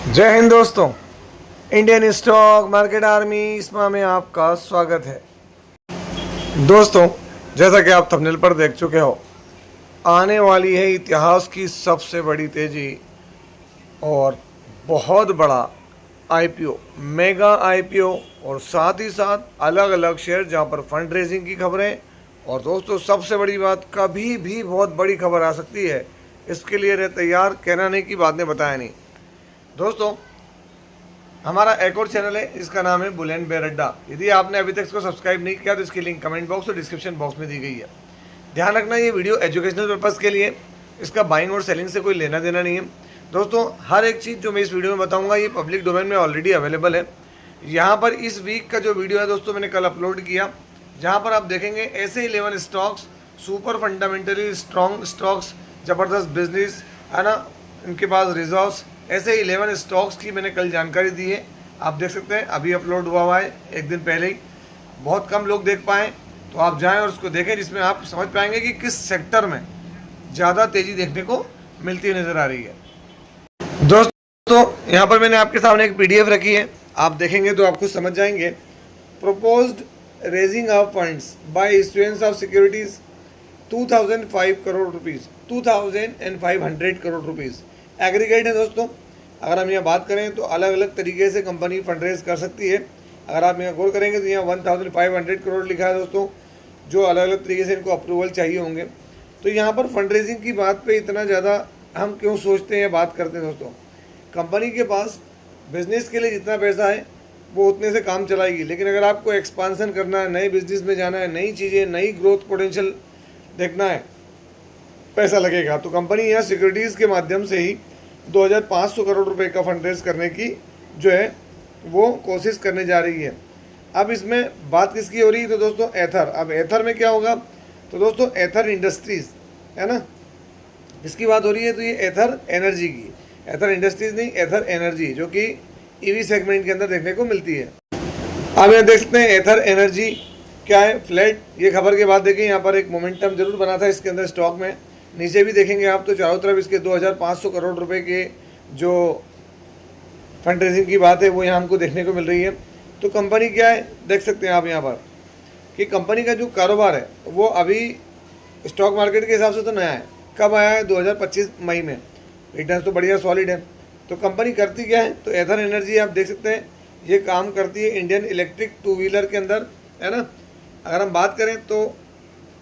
जय हिंद दोस्तों। Indian stock market army इसमा में आपका स्वागत है। दोस्तों, जैसा कि आप थंबनेल पर देख चुके हो, आने वाली है इतिहास की सबसे बड़ी तेजी और बहुत बड़ा आईपीओ, मेगा आईपीओ और साथ ही साथ अलग अलग शेयर जहां पर फंड रेजिंग की खबरें। और दोस्तों, सबसे बड़ी बात, कभी भी बहुत बड़ी खबर आ सकती है, इसके लिए रहे तैयार, कहना नहीं कि बाद में बताया नहीं। दोस्तों, हमारा एक और चैनल है, इसका नाम है बुल एंड बेयर अड्डा। यदि आपने अभी तक इसको सब्सक्राइब नहीं किया तो इसकी लिंक कमेंट बॉक्स और डिस्क्रिप्शन बॉक्स में दी गई है। ध्यान रखना, ये वीडियो एजुकेशनल पर्पज़ के लिए, इसका बाइंग और सेलिंग से कोई लेना देना नहीं है। दोस्तों, हर एक चीज़ जो मैं इस वीडियो में बताऊंगा ये पब्लिक डोमेन में ऑलरेडी अवेलेबल है। यहाँ पर इस वीक का जो वीडियो है दोस्तों, मैंने कल अपलोड किया, जहाँ पर आप देखेंगे ऐसे 11 stocks, super fundamentally strong stocks, ज़बरदस्त बिजनेस है ना, इनके पास रिजर्व्स, ऐसे 11 स्टॉक्स की मैंने कल जानकारी दी है। आप देख सकते हैं, अभी अपलोड हुआ है एक दिन पहले ही। बहुत कम लोग देख पाए, तो आप जाएं और उसको देखें, जिसमें आप समझ पाएंगे कि किस सेक्टर में ज़्यादा तेज़ी देखने को मिलती नज़र आ रही है। दोस्तों, यहाँ पर मैंने आपके सामने एक पीडीएफ रखी है, आप देखेंगे तो आप खुद समझ जाएंगे। Proposed raising of funds by issuance of securities 2005 crore rupees, 2500 crore rupees aggregate है। दोस्तों, अगर हम यहाँ बात करें तो अलग अलग तरीके से कंपनी फंड रेज कर सकती है। अगर आप यहाँ गौर करेंगे तो यहाँ 1500 करोड़ लिखा है दोस्तों, जो अलग अलग तरीके से इनको अप्रूवल चाहिए होंगे। तो यहाँ पर फंड रेजिंग की बात पे इतना ज़्यादा हम क्यों सोचते हैं, बात करते हैं दोस्तों। कंपनी के पास बिजनेस के लिए जितना पैसा है वो उतने से काम चलाएगी, लेकिन अगर आपको एक्सपांसन करना है, नए बिजनेस में जाना है, नई चीज़ें, नई ग्रोथ पोटेंशियल देखना है, पैसा लगेगा। तो कंपनी यहाँ सिक्योरिटीज़ के माध्यम से ही 2500 करोड़ रुपए का फंड रेज करने की जो है वो कोशिश करने जा रही है। अब इसमें बात किसकी हो रही है, तो दोस्तों एथर। अब एथर में क्या होगा, तो दोस्तों एथर इंडस्ट्रीज़ है ना, इसकी बात हो रही है। तो ये एथर एनर्जी की, एथर इंडस्ट्रीज़ नहीं, एथर एनर्जी, जो कि ईवी सेगमेंट के अंदर देखने को मिलती है। अब यहाँ देख सकते हैं एथर एनर्जी क्या है, फ्लैट। ये खबर के बाद देखें, यहाँ पर एक मोमेंटम जरूर बना था इसके अंदर स्टॉक में। नीचे भी देखेंगे आप तो चारों तरफ इसके 2500 करोड़ रुपए के जो फंड रेजिंग की बात है वो यहाँ हमको देखने को मिल रही है। तो कंपनी क्या है, देख सकते हैं आप यहाँ पर कि कंपनी का जो कारोबार है वो अभी स्टॉक मार्केट के हिसाब से तो नया है। कब आया है, 2025 मई में। रिटर्न तो बढ़िया सॉलिड है। तो कंपनी करती क्या है, तो एथर एनर्जी आप देख सकते हैं, ये काम करती है इंडियन इलेक्ट्रिक टू व्हीलर के अंदर है ना। अगर हम बात करें तो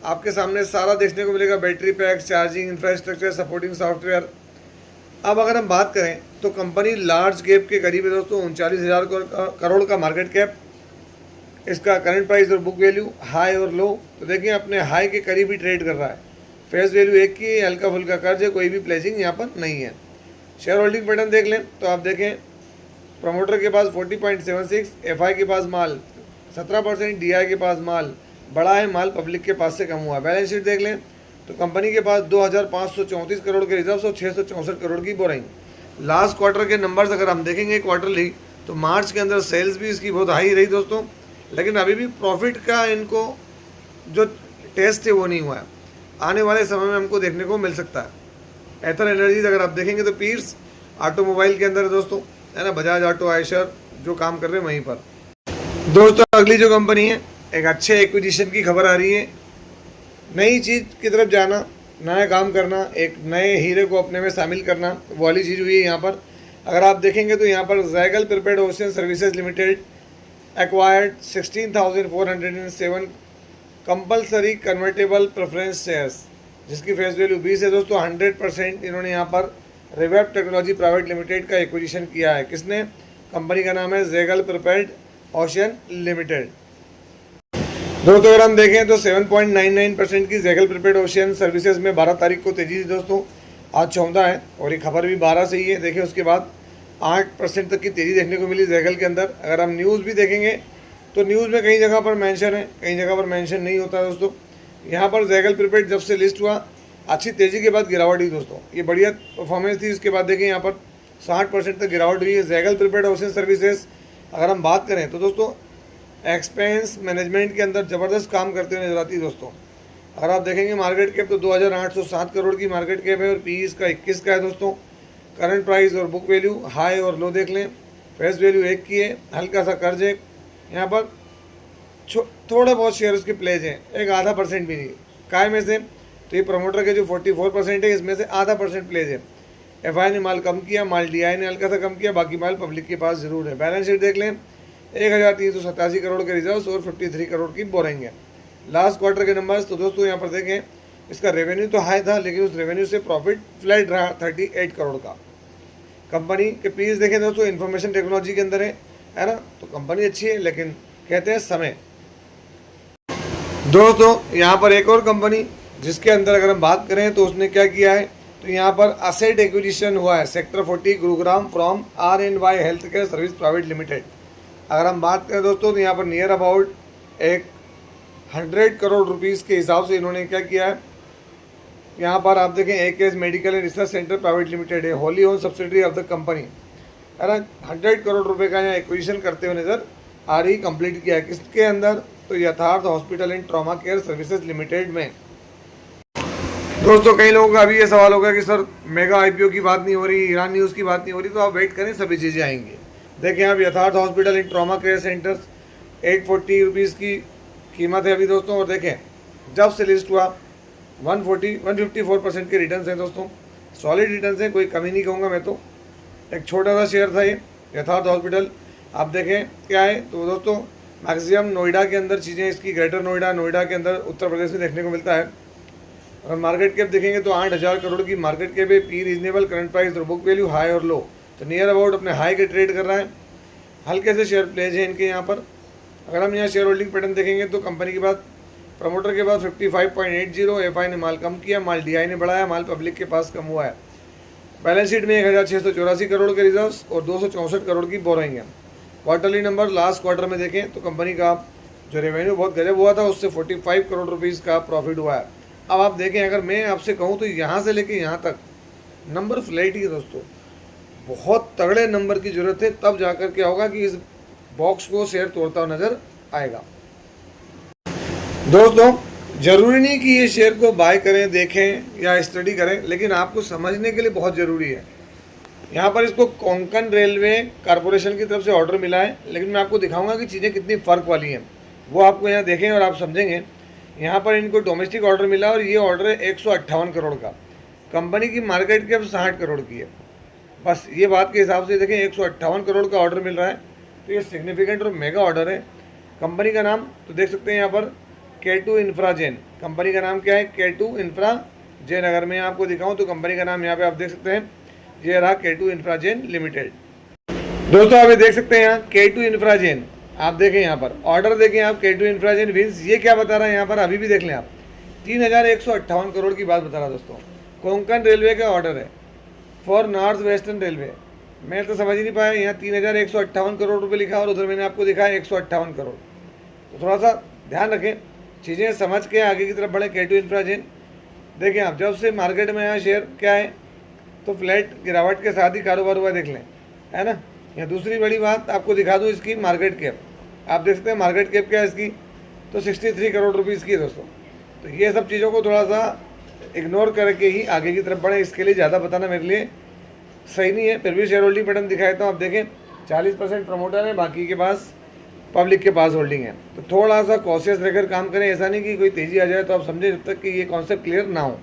आपके सामने सारा देखने को मिलेगा, battery pack, charging infrastructure, supporting software. अब अगर हम बात करें तो कंपनी लार्ज कैप के करीब है दोस्तों, 39,000 करोड़ का मार्केट कैप। इसका करंट प्राइस और बुक वैल्यू हाई और लो, तो देखिए अपने हाई के करीब ही ट्रेड कर रहा है। फेस वैल्यू 1 की, हल्का फुल्का कर्ज है, कोई भी प्लेसिंग यहाँ पर नहीं है। शेयर होल्डिंग पैटर्न देख लें तो आप देखें, प्रमोटर के पास 40.76, एफआई के पास माल 17%, डीआई के पास माल बड़ा है, माल पब्लिक के पास से कम हुआ। बैलेंस शीट देख लें तो कंपनी के पास 2534 करोड़ के रिजर्व और 664 करोड़ की बोरिंग। लास्ट क्वार्टर के नंबर्स अगर हम देखेंगे क्वार्टरली, तो मार्च के अंदर सेल्स भी इसकी बहुत हाई रही दोस्तों, लेकिन अभी भी प्रॉफिट का इनको जो टेस्ट है वो नहीं हुआ है। आने वाले समय में हमको देखने को मिल सकता है। एथर एनर्जीज अगर आप देखेंगे तो पीर्स ऑटोमोबाइल के अंदर है दोस्तों, है ना, बजाज ऑटो, आयशर जो काम कर रहे हैं वहीं पर। दोस्तों, अगली जो कंपनी है, एक अच्छे एक्विजिशन की खबर आ रही है। नई चीज़ की तरफ जाना, नया काम करना, एक नए हीरे को अपने में शामिल करना, वो वाली चीज़ हुई है यहाँ पर। अगर आप देखेंगे तो यहाँ पर Zaggle prepared ocean services limited acquired 16,407 compulsory convertible preference shares, जिसकी फेस वैल्यू 20 है दोस्तों। 100% इन्होंने यहाँ पर रिवेब टेक्नोलॉजी प्राइवेट लिमिटेड का एक्विजिशन किया है। किसने, कंपनी का नाम है जैगल प्रिपेयर्ड ओशियन लिमिटेड। दोस्तों, अगर हम देखें तो 7.99% की जैगल प्रिपेयर्ड ओशियन सर्विसेज में 12 तारीख को तेजी थी दोस्तों। आज 14 है और ये खबर भी 12 से ही है। देखिए उसके बाद 8% तक की तेज़ी देखने को मिली जैगल के अंदर। अगर हम न्यूज़ भी देखेंगे तो न्यूज़ में कई जगह पर मेंशन है, कई जगह पर मेंशन नहीं होता दोस्तों। यहाँ पर जैगल प्रिपेयर्ड जब से लिस्ट हुआ, अच्छी तेज़ी के बाद गिरावट हुई दोस्तों, ये बढ़िया परफॉर्मेंस थी। इसके बाद देखें यहाँ पर 60% तक गिरावट हुई है। जैगल प्रिपेयर्ड ओशियन सर्विसेज अगर हम बात करें तो दोस्तों एक्सपेंस मैनेजमेंट के अंदर ज़बरदस्त काम करते हुए नजर आती है दोस्तों। अगर आप देखेंगे मार्केट कैप तो 2,807 करोड़ की मार्केट कैप है और पी इसका 21 का है दोस्तों। करंट प्राइस और बुक वैल्यू हाई और लो देख लें। फेस वैल्यू 1 की है, हल्का सा कर्ज है यहाँ पर, थोड़े बहुत शेयर उसके प्लेज हैं, एक आधा % भी नहीं। काय में से तो ये प्रमोटर के जो 44% है इसमें से आधा % प्लेज है। एफआई ने माल कम किया, माल डीआई ने हल्का सा कम किया, बाकी माल पब्लिक के पास जरूर है। बैलेंस शीट देख लें, 1387 करोड़ के रिजर्व्स और 53 करोड़ की बोरिंग है। लास्ट क्वार्टर के नंबर्स तो दोस्तों यहाँ पर देखें, इसका रेवेन्यू तो हाई था लेकिन उस रेवेन्यू से प्रॉफिट फ्लैट रहा 38 करोड़ का। कंपनी के पीस देखें दोस्तों, इंफॉर्मेशन टेक्नोलॉजी के अंदर है ना, तो कंपनी अच्छी है लेकिन कहते हैं समय। दोस्तों यहाँ पर एक और कंपनी जिसके अंदर अगर हम बात करें तो उसने क्या किया है, तो यहाँ पर असेट एक्विजिशन हुआ है sector 40 Gurugram from R&Y health care service private limited. अगर हम बात करें दोस्तों तो यहाँ पर नियर अबाउट 100 करोड़ रुपीज़ के हिसाब से इन्होंने क्या किया है, यहाँ पर आप देखें AKS medical and research centre private limited है, wholly own subsidiary of the company, है ना। 100 करोड़ रुपए का यहाँ एक्विजिशन करते हुए नज़र आ रही, कंप्लीट किया है किसके अंदर, तो यथार्थ hospital and trauma care services limited में। दोस्तों कई लोगों का अभी ये सवाल होगा कि सर मेगा IPO की बात नहीं हो रही, ईरान न्यूज़ की बात नहीं हो रही, तो आप वेट करें, सभी चीज़ें आएंगी। देखें आप, यथार्थ hospital and trauma care centres 840 rupees की कीमत है अभी दोस्तों, और देखें जब से लिस्ट हुआ 154% के रिटर्न हैं दोस्तों, सॉलिड रिटर्न हैं, कोई कमी नहीं कहूँगा मैं तो। एक छोटा सा शेयर था ये यथार्थ हॉस्पिटल, आप देखें क्या है, तो दोस्तों मैक्सिमम नोएडा के अंदर चीज़ें इसकी, ग्रेटर नोएडा के अंदर उत्तर प्रदेश में देखने को मिलता है। अगर मार्केट कैप देखेंगे तो 8000 करोड़ की मार्केट कैप है, पी रीजनेबल, करंट प्राइस और बुक वैल्यू हाई और लो, तो नियर अबाउट अपने हाई के ट्रेड कर रहा है। हल्के से शेयर प्लेज है इनके यहाँ पर। अगर हम यहाँ शेयर होल्डिंग पैटर्न देखेंगे तो कंपनी के बाद प्रमोटर के बाद 55.80, एफआई ने माल कम किया, माल डीआई ने बढ़ाया, माल पब्लिक के पास कम हुआ है। बैलेंस शीट में 1684 करोड़ के रिजर्व्स और 264 करोड़ की बोरिंग है। क्वार्टरली नंबर लास्ट क्वार्टर में देखें तो कंपनी का जो रेवेन्यू बहुत गजब हुआ था, उससे 45 करोड़ रुपीज़ का प्रॉफिट हुआ है। अब आप देखें, अगर मैं आपसे कहूं तो यहाँ से लेके यहाँ तक नंबर फ्लैट ही है दोस्तों, बहुत तगड़े नंबर की ज़रूरत है, तब जाकर क्या होगा कि इस बॉक्स को शेयर तोड़ता हुआ नज़र आएगा। दोस्तों ज़रूरी नहीं कि ये शेयर को बाय करें, देखें या स्टडी करें, लेकिन आपको समझने के लिए बहुत ज़रूरी है। यहाँ पर इसको कोंकण रेलवे कॉरपोरेशन की तरफ से ऑर्डर मिला है, लेकिन मैं आपको दिखाऊंगा कि चीज़ें कितनी फ़र्क वाली हैं, वो आपको यहाँ देखें और आप समझेंगे। यहाँ पर इनको डोमेस्टिक ऑर्डर मिला और ये ऑर्डर है 158 करोड़ का, कंपनी की मार्केट कैप 60 करोड़ की है। बस ये बात के हिसाब से देखें, 158 करोड़ का ऑर्डर मिल रहा है, तो ये सिग्निफिकेंट और मेगा ऑर्डर है। कंपनी का नाम तो देख सकते हैं यहाँ पर, K2 इंफ्राजेन, कंपनी का नाम क्या है, K2 इंफ्राजेन। अगर मैं आपको दिखाऊँ तो कंपनी का नाम यहाँ पर आप देख सकते हैं, ये रहा K2 इंफ्राजेन लिमिटेड। दोस्तों आप ये देख सकते हैं यहाँ K2 इंफ्राजेन, आप देखें यहाँ पर ऑर्डर देखें आप, K2 इंफ्राजेन विंस, ये क्या बता रहा है यहाँ पर, अभी भी देख लें आप, 3158 करोड़ की बात बता रहा दोस्तों। कोंकण रेलवे का ऑर्डर है फॉर नॉर्थ वेस्टर्न रेलवे। मैं तो समझ ही नहीं पाया, यहाँ 3158 करोड़ रुपये लिखा और उधर मैंने आपको दिखाया 158 करोड़। तो थोड़ा सा ध्यान रखें, चीज़ें समझ के आगे की तरफ बढ़े। K2 इंफ्राजेन देखें आप, जब से मार्केट में आया शेयर क्या है, तो फ्लैट गिरावट के साथ ही कारोबार हुआ, देख लें, है ना। यहाँ दूसरी बड़ी बात आपको दिखा दूँ, इसकी मार्केट कैप आप देख सकते हैं, मार्केट कैप क्या है इसकी, तो 63 करोड़ रुपीज़ की है दोस्तों। तो ये सब चीज़ों को थोड़ा सा इग्नोर करके ही आगे की तरफ बढ़े, इसके लिए ज़्यादा बताना मेरे लिए सही नहीं है। फिर भी शेयर होल्डिंग पैटर्न दिखाया तो आप देखें 40% प्रमोटर है, बाकी के पास पब्लिक के पास होल्डिंग है, तो थोड़ा सा कॉशियस रहकर काम करें। ऐसा नहीं कि कोई तेज़ी आ जाए तो आप समझें, जब तक कि ये कॉन्सेप्ट क्लियर ना हो।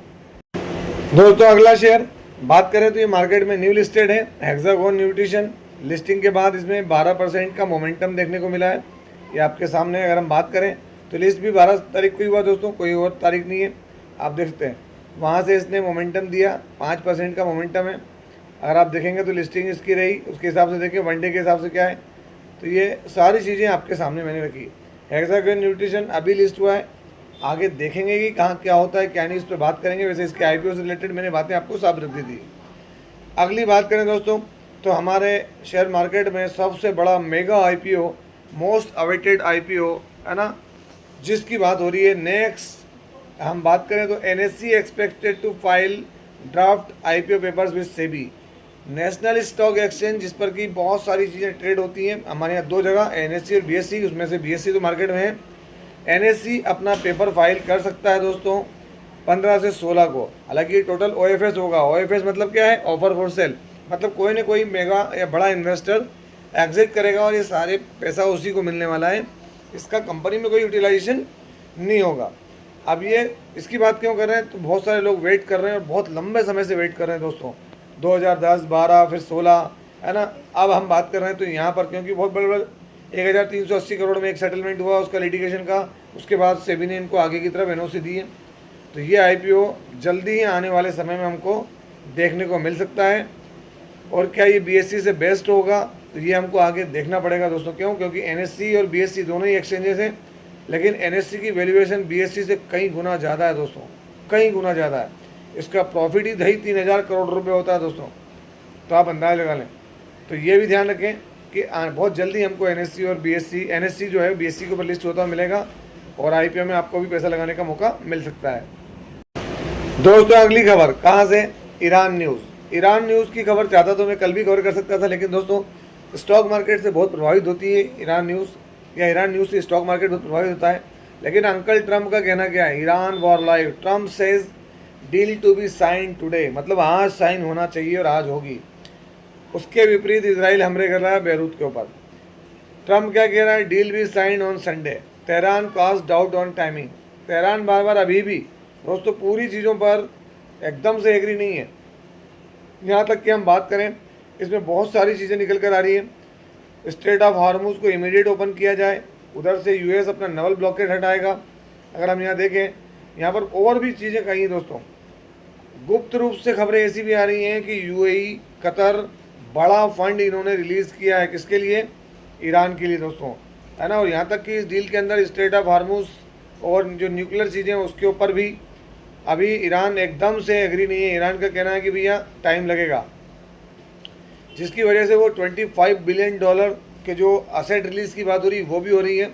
दोस्तों अगला शेयर बात करें तो ये मार्केट में न्यू लिस्टेड है, हेक्सागोन न्यूट्रिशन। लिस्टिंग के बाद इसमें 12% का मोमेंटम देखने को मिला है, ये आपके सामने। अगर हम बात करें तो लिस्ट भी 12 तारीख को ही हुआ दोस्तों, कोई और तारीख नहीं है, आप देख सकते हैं। वहाँ से इसने मोमेंटम दिया, 5% का मोमेंटम है। अगर आप देखेंगे तो लिस्टिंग इसकी रही, उसके हिसाब से देखिए वनडे के हिसाब से क्या है, तो ये सारी चीज़ें आपके सामने मैंने रखी। हेक्सागोन न्यूट्रिशन अभी लिस्ट हुआ है, आगे देखेंगे कि कहाँ क्या होता है क्या नहीं, इस पर बात करेंगे। वैसे इसके IPO से रिलेटेड मैंने बातें आपको साफ रख दी थी। अगली बात करें दोस्तों तो हमारे शेयर मार्केट में सबसे बड़ा mega IPO, most awaited IPO है ना, जिसकी बात हो रही है नेक्स्ट। हम बात करें तो NSE expected to file draft IPO papers with SEBI, National Stock Exchange, जिस पर कि बहुत सारी चीज़ें ट्रेड होती हैं। हमारे यहाँ 2 जगह NSE और BSE, उसमें से BSE तो मार्केट में है। NSE अपना पेपर फाइल कर सकता है दोस्तों 15 से 16 को। हालांकि टोटल OFS होगा, OFS मतलब क्या है, ऑफर फॉर सेल, मतलब कोई ना कोई मेगा या बड़ा इन्वेस्टर एग्जिट करेगा और ये सारे पैसा उसी को मिलने वाला है। इसका कंपनी में कोई यूटिलाइजेशन नहीं होगा। अब ये इसकी बात क्यों कर रहे हैं, तो बहुत सारे लोग वेट कर रहे हैं और बहुत लंबे समय से वेट कर रहे हैं दोस्तों, 2010, 12, फिर 16, है ना। अब हम बात कर रहे हैं तो यहाँ पर क्योंकि बहुत बड़े बड़े 1380 करोड़ में एक सेटलमेंट हुआ उसका लिटिगेशन का, उसके बाद सेबी ने इनको आगे की तरफ एनओसी दी है। तो ये आईपीओ जल्दी ही आने वाले समय में हमको देखने को मिल सकता है। और क्या ये बीएससी से बेस्ट होगा, तो ये हमको आगे देखना पड़ेगा दोस्तों। क्यों? क्योंकि एनएससी और बीएससी दोनों ही एक्सचेंजेस हैं, लेकिन एनएससी की वैल्यूएशन बीएससी से कई गुना ज़्यादा है दोस्तों, कई गुना ज़्यादा है। इसका प्रॉफिट ही 3000 करोड़ रुपये होता है दोस्तों, तो आप अंदाज़ लगा लें। तो ये भी ध्यान रखें कि बहुत जल्दी हमको एनएससी और बीएससी, एनएससी जो है बीएससी के ऊपर लिस्ट होता मिलेगा और आईपीओ में आपको भी पैसा लगाने का मौका मिल सकता है। दोस्तों अगली खबर कहाँ से? Iran news. ईरान न्यूज़ की खबर चाहता तो मैं कल भी कवर कर सकता था, लेकिन दोस्तों स्टॉक मार्केट से बहुत प्रभावित होती है ईरान न्यूज़, या ईरान न्यूज़ से स्टॉक मार्केट बहुत प्रभावित होता है। लेकिन अंकल ट्रम्प का कहना क्या है? Iran war live, Trump says deal to be sign today, मतलब आज साइन होना चाहिए और आज होगी। उसके विपरीत इजराइल हमले कर रहा है बेरूत के ऊपर। ट्रम्प क्या कह रहा है? Deal be sign on Sunday, Tehran cast doubt on timing. Tehran बार बार अभी भी दोस्तों पूरी चीज़ों पर एकदम से एग्री नहीं है। यहाँ तक कि हम बात करें, इसमें बहुत सारी चीज़ें निकल कर आ रही है। स्ट्रेट ऑफ हार्मूज को इमीडिएट ओपन किया जाए, उधर से यूएस अपना नवल ब्लॉकेड हटाएगा। अगर हम यहाँ देखें, यहाँ पर और भी चीज़ें कही दोस्तों। गुप्त रूप से खबरें ऐसी भी आ रही हैं कि यूएई, कतर बड़ा फंड इन्होंने रिलीज़ किया है, किसके लिए? ईरान के लिए दोस्तों, है ना। और यहाँ तक कि इस डील के अंदर स्ट्रेट ऑफ हार्मूज और जो न्यूक्लियर चीज़ें हैं उसके ऊपर भी अभी ईरान एकदम से एग्री नहीं है। ईरान का कहना है कि भैया टाइम लगेगा, जिसकी वजह से वो $25 बिलियन के जो असेट रिलीज़ की बात हो रही है वो भी हो रही है।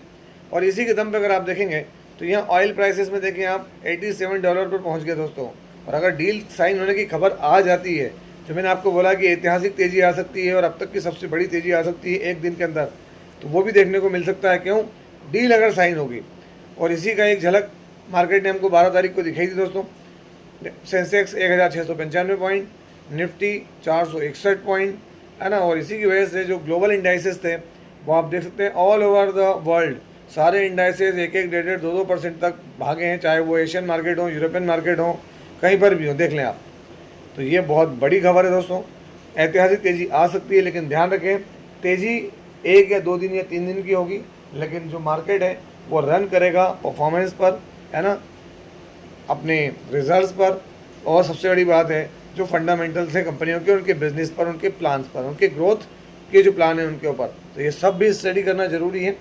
और इसी के दम पे अगर आप देखेंगे तो यहाँ ऑयल प्राइसेस में देखें आप $87 पर पहुँच गए दोस्तों। और अगर डील साइन होने की खबर आ जाती है, जो मैंने आपको बोला कि ऐतिहासिक तेज़ी आ सकती है और अब तक की सबसे बड़ी तेज़ी आ सकती है एक दिन के अंदर, तो वो भी देखने को मिल सकता है। क्यों? डील अगर साइन होगी। और इसी का एक झलक मार्केट ने हमको 12 तारीख को दिखाई थी दोस्तों। सेंसेक्स 1695 पॉइंट, निफ्टी 461 पॉइंट, है ना। और इसी की वजह से जो ग्लोबल इंडाइसेस थे वो आप देख सकते हैं ऑल ओवर द वर्ल्ड सारे इंडाइसेस 1-1, 1.5, 2% तक भागे हैं, चाहे वो एशियन मार्केट हो, यूरोपियन मार्केट हो, कहीं पर भी हो, देख लें आप। तो ये बहुत बड़ी खबर है दोस्तों। ऐतिहासिक तेज़ी आ सकती है, लेकिन ध्यान रखें तेज़ी 1 या 2 दिन या 3 दिन की होगी, लेकिन जो मार्केट है वो रन करेगा परफॉर्मेंस पर, है ना, अपने रिजल्ट्स पर। और सबसे बड़ी बात है जो फंडामेंटल्स हैं कंपनियों के, उनके बिजनेस पर, उनके प्लान्स पर, उनके ग्रोथ के जो प्लान है उनके ऊपर, तो ये सब भी स्टडी करना ज़रूरी है।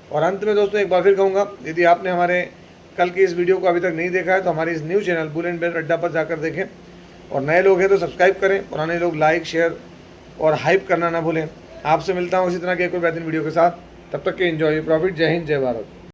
और अंत में दोस्तों एक बार फिर कहूँगा, यदि आपने हमारे कल की इस वीडियो को अभी तक नहीं देखा है तो हमारे इस new channel bull and bear Adda पर जाकर देखें। और नए लोग हैं तो सब्सक्राइब करें, पुराने लोग लाइक, शेयर और हाइप करना ना भूलें। आपसे मिलता हूँ इसी तरह के एक और बेहतरीन वीडियो के साथ। तब तक के एंजॉय प्रॉफिट। जय हिंद, जय भारत।